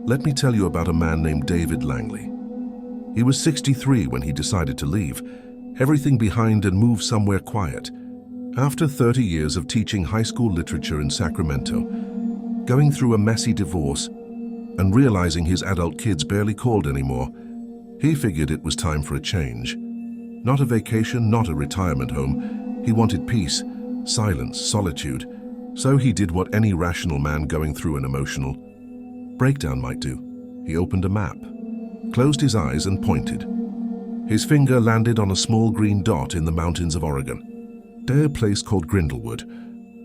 Let me tell you about a man named David Langley. He was 63 when he decided to leave everything behind and move somewhere quiet. After 30 years of teaching high school literature in Sacramento, going through a messy divorce, and realizing his adult kids barely called anymore, he figured it was time for a change. Not a vacation, not a retirement home. He wanted peace, silence, solitude. So he did what any rational man going through an emotional breakdown might do. He opened a map, closed his eyes and pointed. His finger landed on a small green dot in the mountains of Oregon. A place called Grindlewood.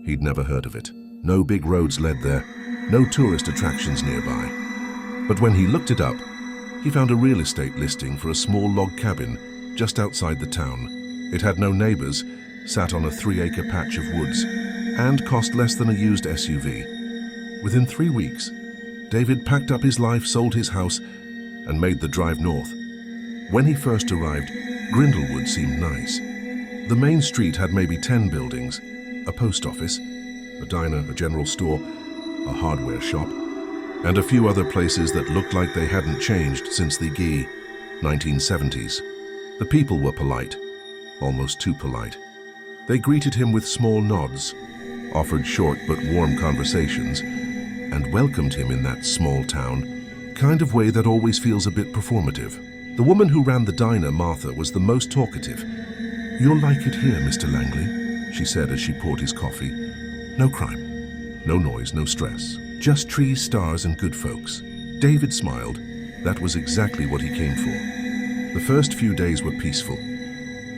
He'd never heard of it. No big roads led there, no tourist attractions nearby. But when he looked it up, he found a real estate listing for a small log cabin just outside the town. It had no neighbors, sat on a 3-acre patch of woods, and cost less than a used SUV. Within 3 weeks, David packed up his life, sold his house, and made the drive north. When he first arrived, Grindlewood seemed nice. The main street had maybe 10 buildings, a post office, a diner, a general store, a hardware shop, and a few other places that looked like they hadn't changed since the 1970s. The people were polite, almost too polite. They greeted him with small nods, offered short but warm conversations, and welcomed him in that small town kind of way that always feels a bit performative. The woman who ran the diner, Martha, was the most talkative. "You'll like it here, Mr. Langley," she said as she poured his coffee. "No crime, no noise, no stress. Just trees, stars, and good folks." David smiled. That was exactly what he came for. The first few days were peaceful.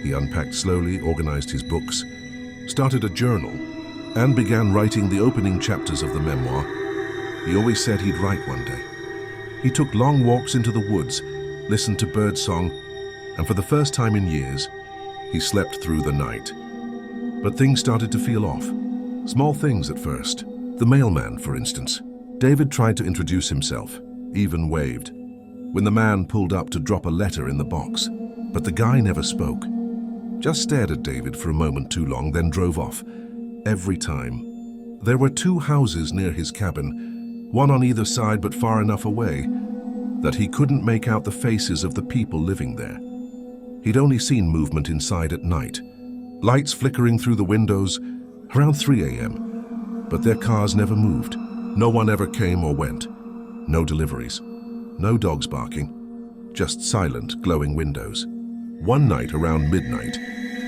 He unpacked slowly, organized his books, started a journal, and began writing the opening chapters of the memoir. He always said he'd write one day. He took long walks into the woods, listened to birdsong, and for the first time in years, he slept through the night. But things started to feel off. Small things at first. The mailman, for instance. David tried to introduce himself, even waved, when the man pulled up to drop a letter in the box. But the guy never spoke. Just stared at David for a moment too long, then drove off. Every time. There were 2 houses near his cabin, one on either side but far enough away that he couldn't make out the faces of the people living there. He'd only seen movement inside at night, lights flickering through the windows around 3 a.m. But their cars never moved. No one ever came or went. No deliveries. No dogs barking. Just silent, glowing windows. One night around midnight,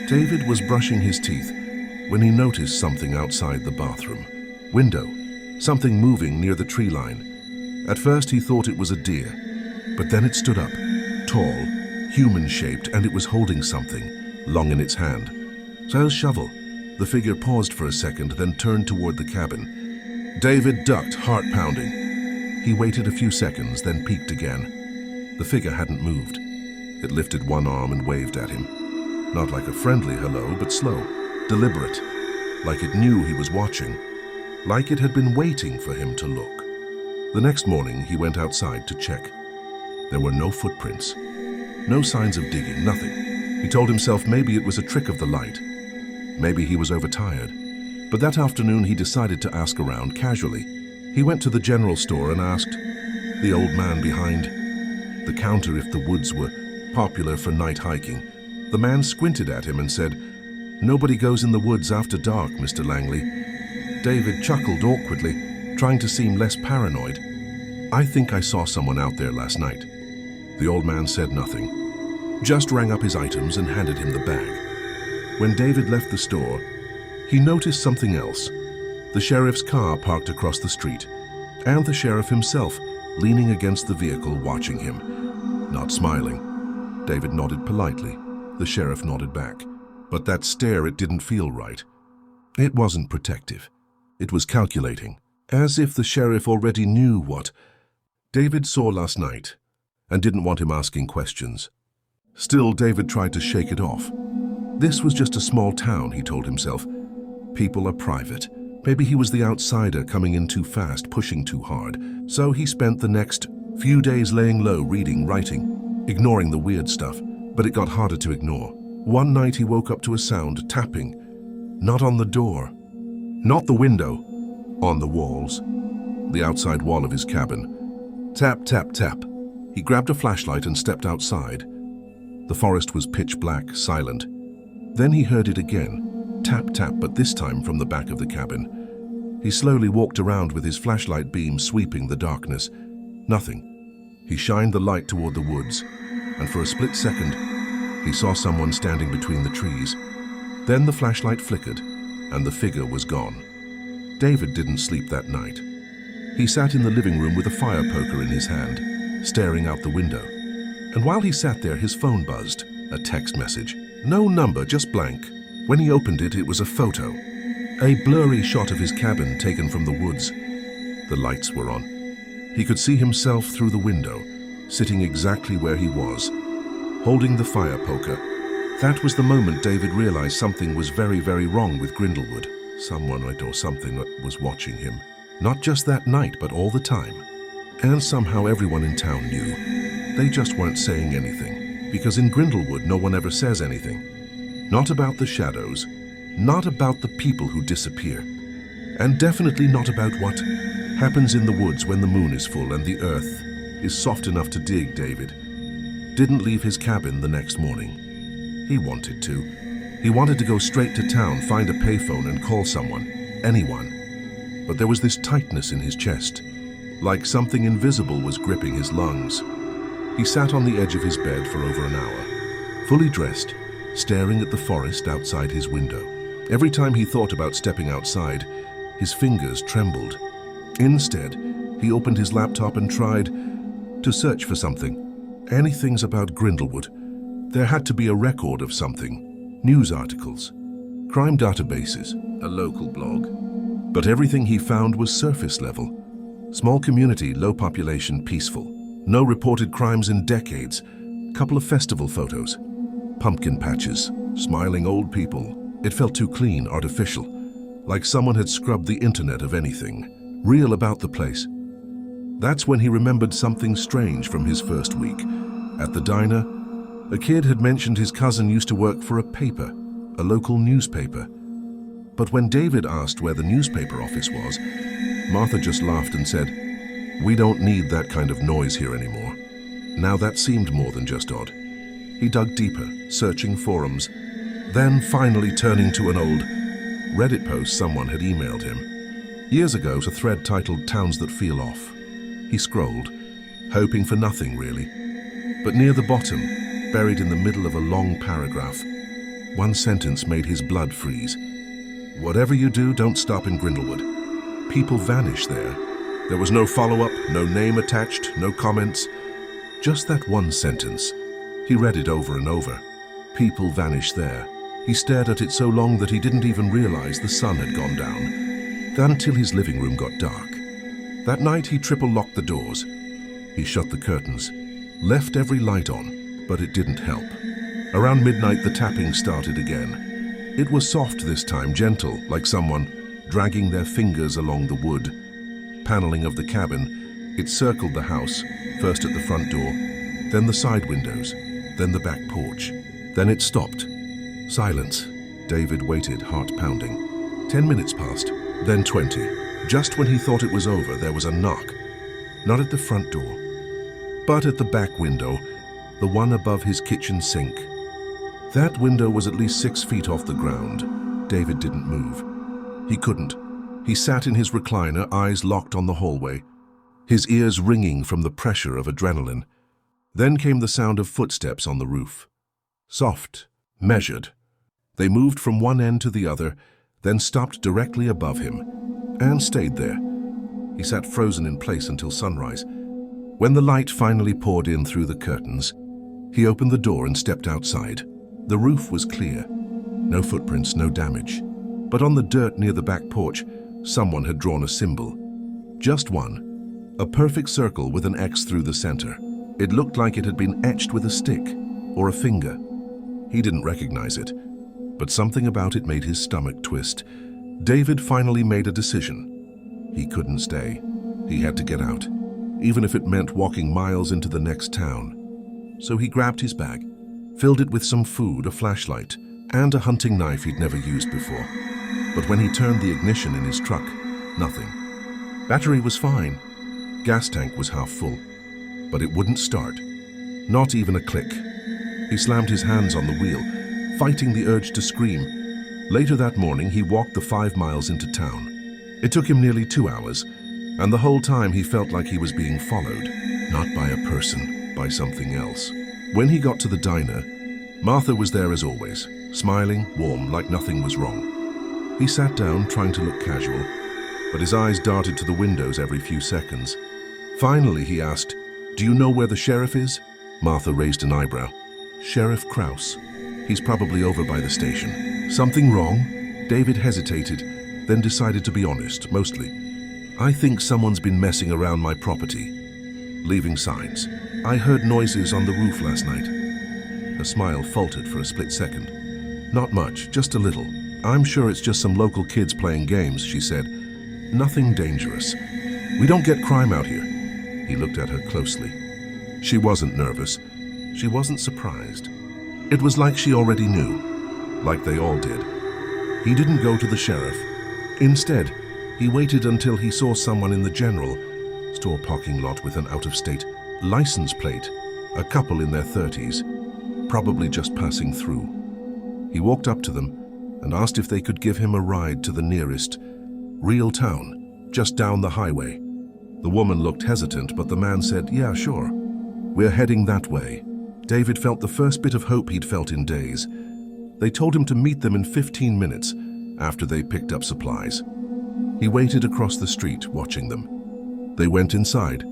David was brushing his teeth when he noticed something outside the bathroom window, something moving near the tree line. At first he thought it was a deer, but then it stood up, tall, human-shaped, and it was holding something, long in its hand. A shovel. The figure paused for a second, then turned toward the cabin. David ducked, heart pounding. He waited a few seconds, then peeked again. The figure hadn't moved. It lifted one arm and waved at him. Not like a friendly hello, but slow, deliberate, like it knew he was watching, like it had been waiting for him to look. The next morning, he went outside to check. There were no footprints, no signs of digging, nothing. He told himself maybe it was a trick of the light. Maybe he was overtired. But that afternoon, he decided to ask around casually. He went to the general store and asked the old man behind the counter if the woods were popular for night hiking. The man squinted at him and said, "Nobody goes in the woods after dark, Mr. Langley." David chuckled awkwardly, trying to seem less paranoid. "I think I saw someone out there last night." The old man said nothing, just rang up his items and handed him the bag. When David left the store, he noticed something else. The sheriff's car parked across the street, and the sheriff himself leaning against the vehicle watching him, not smiling. David nodded politely. The sheriff nodded back. But that stare, it didn't feel right. It wasn't protective. It was calculating, as if the sheriff already knew what David saw last night and didn't want him asking questions. Still, David tried to shake it off. This was just a small town, he told himself. People are private. Maybe he was the outsider coming in too fast, pushing too hard. So he spent the next few days laying low, reading, writing, ignoring the weird stuff. But it got harder to ignore. One night he woke up to a sound, tapping. Not on the door, not the window, on the walls. The outside wall of his cabin. Tap, tap, tap. He grabbed a flashlight and stepped outside. The forest was pitch black, silent. Then he heard it again. Tap, tap, but this time from the back of the cabin. He slowly walked around with his flashlight beam sweeping the darkness. Nothing. He shined the light toward the woods, and for a split second, he saw someone standing between the trees. Then the flashlight flickered, and the figure was gone. David didn't sleep that night. He sat in the living room with a fire poker in his hand, staring out the window. And while he sat there, his phone buzzed. A text message. No number, just blank. When he opened it, it was a photo. A blurry shot of his cabin taken from the woods. The lights were on. He could see himself through the window, sitting exactly where he was, holding the fire poker. That was the moment David realized something was very, very wrong with Grindlewood. Someone or something that was watching him. Not just that night, but all the time. And somehow everyone in town knew. They just weren't saying anything, because in Grindlewood no one ever says anything. Not about the shadows, not about the people who disappear, and definitely not about what happens in the woods when the moon is full and the earth is soft enough to dig. David didn't leave his cabin the next morning. He wanted to. He wanted to go straight to town, find a payphone and call someone, anyone. But there was this tightness in his chest, like something invisible was gripping his lungs. He sat on the edge of his bed for over an hour, fully dressed, staring at the forest outside his window. Every time he thought about stepping outside, his fingers trembled. Instead, he opened his laptop and tried to search for something. Anything about Grindlewood. There had to be a record of something. News articles, crime databases, a local blog. But everything he found was surface level. Small community, low population, peaceful. No reported crimes in decades. Couple of festival photos. Pumpkin patches, smiling old people. It felt too clean, artificial. Like someone had scrubbed the internet of anything real about the place. That's when he remembered something strange from his first week. At the diner, a kid had mentioned his cousin used to work for a paper, a local newspaper. But when David asked where the newspaper office was, Martha just laughed and said, "We don't need that kind of noise here anymore." Now that seemed more than just odd. He dug deeper, searching forums, then finally turning to an old Reddit post someone had emailed him. Years ago, a thread titled "Towns That Feel Off." He scrolled, hoping for nothing really. But near the bottom, buried in the middle of a long paragraph, one sentence made his blood freeze. "Whatever you do, don't stop in Grindlewood. People vanish there." There was no follow-up, no name attached, no comments. Just that one sentence. He read it over and over. People vanish there. He stared at it so long that he didn't even realize the sun had gone down. Then until his living room got dark. That night he triple-locked the doors. He shut the curtains, left every light on, but it didn't help. Around midnight the tapping started again. It was soft this time, gentle, like someone dragging their fingers along the wood. Paneling of the cabin, it circled the house, first at the front door, then the side windows, then the back porch. Then it stopped. Silence. David waited, heart pounding. 10 minutes passed, then 20. Just when he thought it was over, there was a knock. Not at the front door, but at the back window, the one above his kitchen sink. That window was at least 6 feet off the ground. David didn't move. He couldn't. He sat in his recliner, eyes locked on the hallway, his ears ringing from the pressure of adrenaline. Then came the sound of footsteps on the roof. Soft, measured. They moved from one end to the other, then stopped directly above him, and stayed there. He sat frozen in place until sunrise. When the light finally poured in through the curtains, he opened the door and stepped outside. The roof was clear. No footprints, no damage. But on the dirt near the back porch, someone had drawn a symbol. Just one. A perfect circle with an X through the center. It looked like it had been etched with a stick or a finger. He didn't recognize it, but something about it made his stomach twist. David finally made a decision. He couldn't stay. He had to get out, even if it meant walking miles into the next town. So he grabbed his bag, filled it with some food, a flashlight, and a hunting knife he'd never used before. But when he turned the ignition in his truck, nothing. Battery was fine. Gas tank was half full, but it wouldn't start. Not even a click. He slammed his hands on the wheel, fighting the urge to scream. Later that morning, he walked the 5 miles into town. It took him nearly 2 hours, and the whole time he felt like he was being followed, not by a person, by something else. When he got to the diner, Martha was there as always, smiling, warm, like nothing was wrong. He sat down, trying to look casual, but his eyes darted to the windows every few seconds. Finally, he asked, "Do you know where the sheriff is?" Martha raised an eyebrow. "Sheriff Kraus. He's probably over by the station." "Something wrong?" David hesitated, then decided to be honest, mostly. "I think someone's been messing around my property, leaving signs. I heard noises on the roof last night." Her smile faltered for a split second. "Not much, just a little. I'm sure it's just some local kids playing games," she said. "Nothing dangerous. We don't get crime out here." He looked at her closely. She wasn't nervous. She wasn't surprised. It was like she already knew, like they all did. He didn't go to the sheriff. Instead, he waited until he saw someone in the general store parking lot with an out-of-state license plate, a couple in their 30s, probably just passing through. He walked up to them and asked if they could give him a ride to the nearest real town, just down the highway. The woman looked hesitant, but the man said, "Yeah, sure. We're heading that way." David felt the first bit of hope he'd felt in days. They told him to meet them in 15 minutes after they picked up supplies. He waited across the street, watching them. They went inside.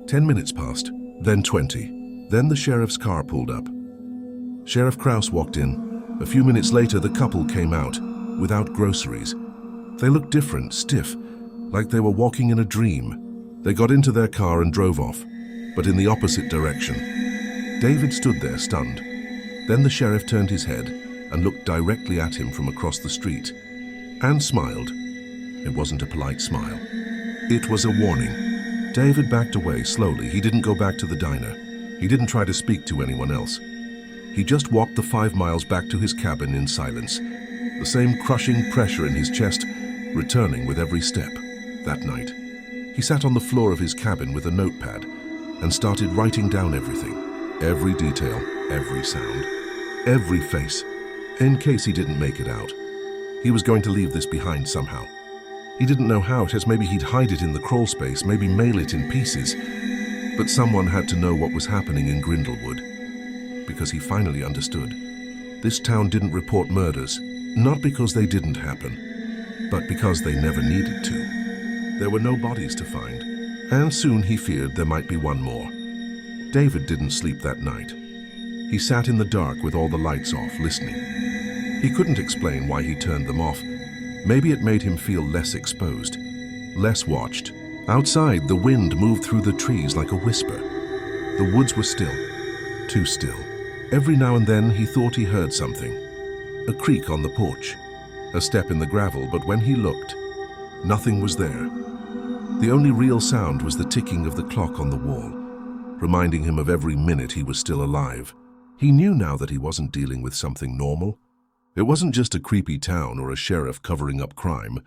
10 minutes passed, then 20. Then the sheriff's car pulled up. Sheriff Kraus walked in. A few minutes later, the couple came out, without groceries. They looked different, stiff, like they were walking in a dream. They got into their car and drove off, but in the opposite direction. David stood there, stunned. Then the sheriff turned his head and looked directly at him from across the street, and smiled. It wasn't a polite smile. It was a warning. David backed away slowly. He didn't go back to the diner. He didn't try to speak to anyone else. He just walked the 5 miles back to his cabin in silence, the same crushing pressure in his chest returning with every step. That night, he sat on the floor of his cabin with a notepad and started writing down everything. Every detail, every sound, every face, in case he didn't make it out. He was going to leave this behind somehow. He didn't know how, as maybe he'd hide it in the crawl space, maybe mail it in pieces. But someone had to know what was happening in Grindlewood, because he finally understood. This town didn't report murders, not because they didn't happen, but because they never needed to. There were no bodies to find, and soon he feared there might be one more. David didn't sleep that night. He sat in the dark with all the lights off, listening. He couldn't explain why he turned them off. Maybe it made him feel less exposed, less watched. Outside, the wind moved through the trees like a whisper. The woods were still, too still. Every now and then he thought he heard something. A creak on the porch, a step in the gravel, but when he looked, nothing was there. The only real sound was the ticking of the clock on the wall, reminding him of every minute he was still alive. He knew now that he wasn't dealing with something normal. It wasn't just a creepy town or a sheriff covering up crime.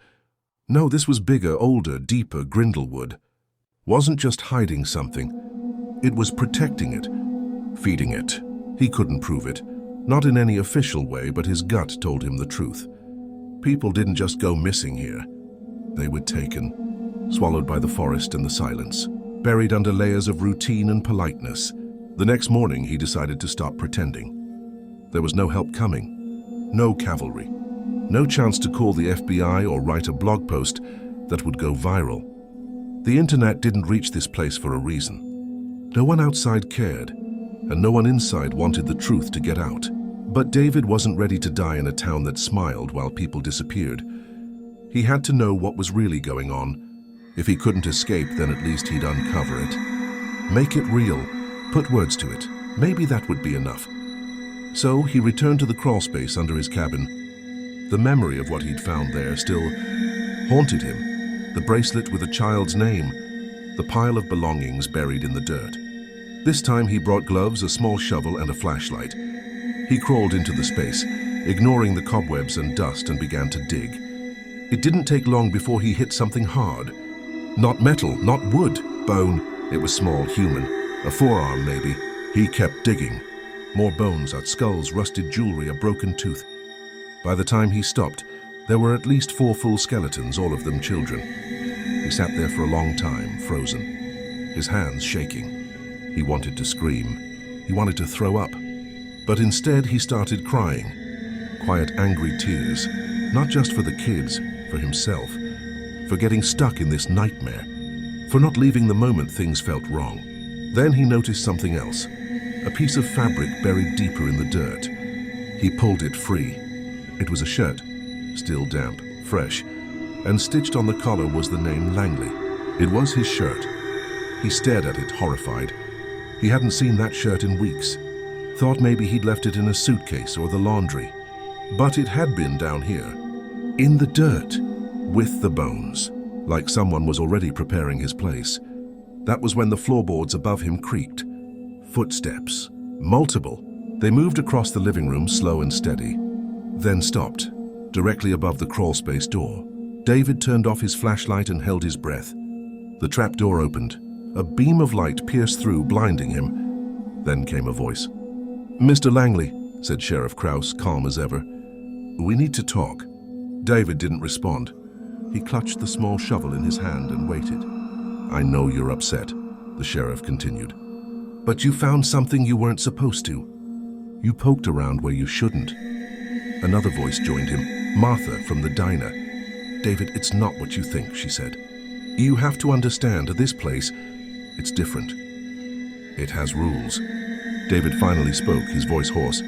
No, this was bigger, older, deeper. Grindlewood wasn't just hiding something. It was protecting it, feeding it. He couldn't prove it, not in any official way, but his gut told him the truth. People didn't just go missing here. They were taken, swallowed by the forest and the silence, buried under layers of routine and politeness. The next morning, he decided to stop pretending. There was no help coming, no cavalry, no chance to call the FBI or write a blog post that would go viral. The internet didn't reach this place for a reason. No one outside cared, and no one inside wanted the truth to get out. But David wasn't ready to die in a town that smiled while people disappeared. He had to know what was really going on. If he couldn't escape, then at least he'd uncover it. Make it real, put words to it. Maybe that would be enough. So he returned to the crawl space under his cabin. The memory of what he'd found there still haunted him. The bracelet with a child's name, the pile of belongings buried in the dirt. This time he brought gloves, a small shovel, and a flashlight. He crawled into the space, ignoring the cobwebs and dust, and began to dig. It didn't take long before he hit something hard. Not metal, not wood, bone. It was small, human. A forearm, maybe. He kept digging. More bones, skulls, rusted jewelry, a broken tooth. By the time he stopped, there were at least 4 full skeletons, all of them children. He sat there for a long time, frozen, his hands shaking. He wanted to scream. He wanted to throw up. But instead, he started crying. Quiet, angry tears, not just for the kids, for himself, for getting stuck in this nightmare, for not leaving the moment things felt wrong. Then he noticed something else, a piece of fabric buried deeper in the dirt. He pulled it free. It was a shirt, still damp, fresh, and stitched on the collar was the name Langley. It was his shirt. He stared at it, horrified. He hadn't seen that shirt in weeks. Thought maybe he'd left it in a suitcase or the laundry. But it had been down here, in the dirt, with the bones, like someone was already preparing his place. That was when the floorboards above him creaked. Footsteps. Multiple. They moved across the living room, slow and steady, then stopped, directly above the crawlspace door. David turned off his flashlight and held his breath. The trap door opened. A beam of light pierced through, blinding him. Then came a voice. "Mr. Langley," said Sheriff Krause, calm as ever. "We need to talk." David didn't respond. He clutched the small shovel in his hand and waited. "I know you're upset," the sheriff continued. "But you found something you weren't supposed to. You poked around where you shouldn't." Another voice joined him, Martha from the diner. "David, it's not what you think," she said. "You have to understand, this place, it's different. It has rules." David finally spoke, his voice hoarse.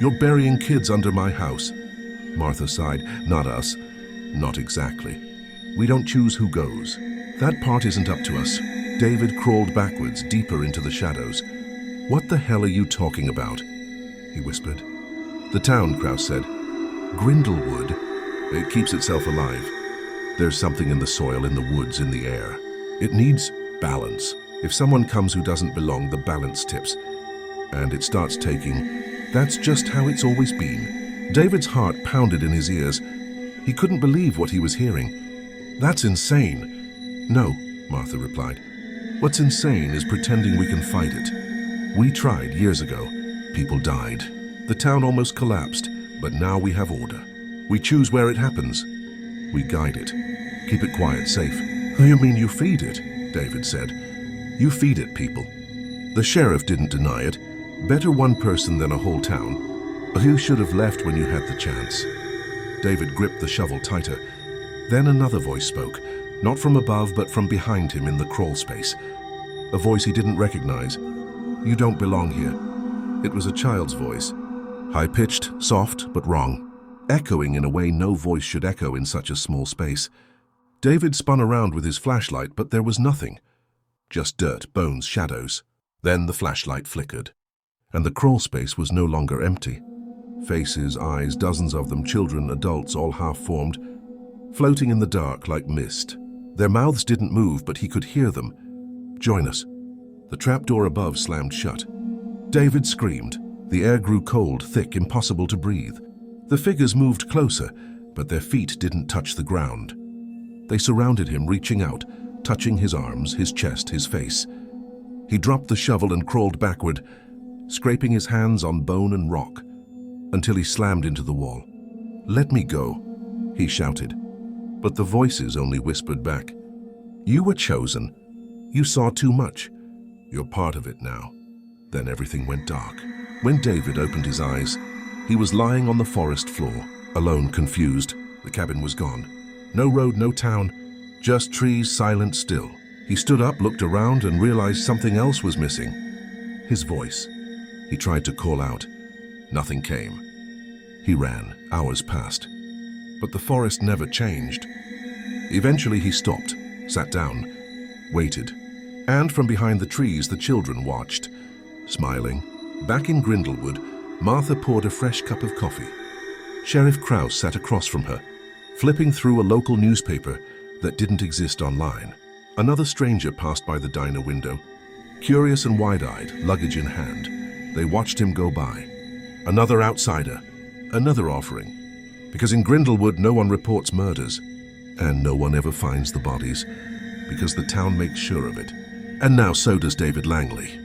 "You're burying kids under my house." Martha sighed. "Not us. Not exactly. We don't choose who goes. That part isn't up to us." David crawled backwards, deeper into the shadows. "What the hell are you talking about?" he whispered. "The town," Krause said. "Grindlewood. It keeps itself alive. There's something in the soil, in the woods, in the air. It needs balance. If someone comes who doesn't belong, the balance tips. And it starts taking. That's just how it's always been." David's heart pounded in his ears. He couldn't believe what he was hearing. "That's insane." "No," Martha replied. "What's insane is pretending we can fight it. We tried years ago. People died. The town almost collapsed, but now we have order. We choose where it happens. We guide it. Keep it quiet, safe." "You mean you feed it?" David said. "You feed it, people." The sheriff didn't deny it. Better one person than a whole town. You should have left when you had the chance. David gripped the shovel tighter. Then another voice spoke, not from above but from behind him in the crawl space. A voice he didn't recognize. "You don't belong here." It was a child's voice. High-pitched, soft, but wrong. Echoing in a way no voice should echo in such a small space. David spun around with his flashlight, but there was nothing. Just dirt, bones, shadows. Then the flashlight flickered. And the crawl space was no longer empty. Faces, eyes, dozens of them, children, adults, all half-formed, floating in the dark like mist. Their mouths didn't move, but he could hear them. "Join us." The trapdoor above slammed shut. David screamed. The air grew cold, thick, impossible to breathe. The figures moved closer, but their feet didn't touch the ground. They surrounded him, reaching out, touching his arms, his chest, his face. He dropped the shovel and crawled backward, scraping his hands on bone and rock, until he slammed into the wall. "Let me go," he shouted. But the voices only whispered back. "You were chosen. You saw too much. You're part of it now." Then everything went dark. When David opened his eyes, he was lying on the forest floor, alone, confused. The cabin was gone. No road, no town, just trees, silent, still. He stood up, looked around, and realized something else was missing. His voice. He tried to call out. Nothing came. He ran. Hours passed. But the forest never changed. Eventually he stopped, sat down, waited. And from behind the trees the children watched, smiling. Back in Grindlewood, Martha poured a fresh cup of coffee. Sheriff Krause sat across from her, flipping through a local newspaper that didn't exist online. Another stranger passed by the diner window, curious and wide-eyed, luggage in hand. They watched him go by. Another outsider, another offering. Because in Grindlewood no one reports murders, and no one ever finds the bodies, because the town makes sure of it. And now so does David Langley.